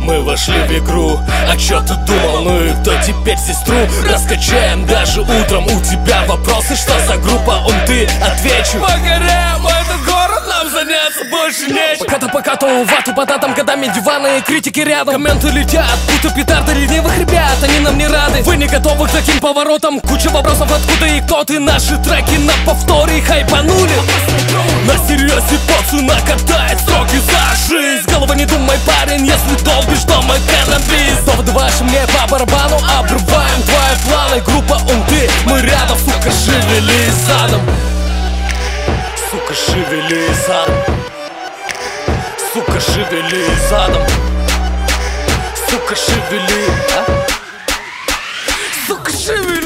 мы вошли в игру. А чё ты думал, ну и кто теперь сестру? Раскачаем даже утром. У тебя вопросы, что за группа? Ты, отвечу: погоряем этот город, нам заняться больше нечем. Пока-то покатывал вату по датам, годами диваны и критики рядом. Комменты летят, будто петарды ленивых ребят. Они нам не рады, вы не готовы к таким поворотам. Куча вопросов, откуда и кто ты. Наши треки на повторе хайпанули. На серьезе поцу накатает строки за жизнь. С головы не думай, парень, если долбишь, то мы каннабис. Доводы ваши мне по барабану, обрываем твои планы. Группа ты, мы рядом, сука, шевели задом. Сука, шевели задом. Сука, шевели задом. Сука, шевели, а? Сука, шевели.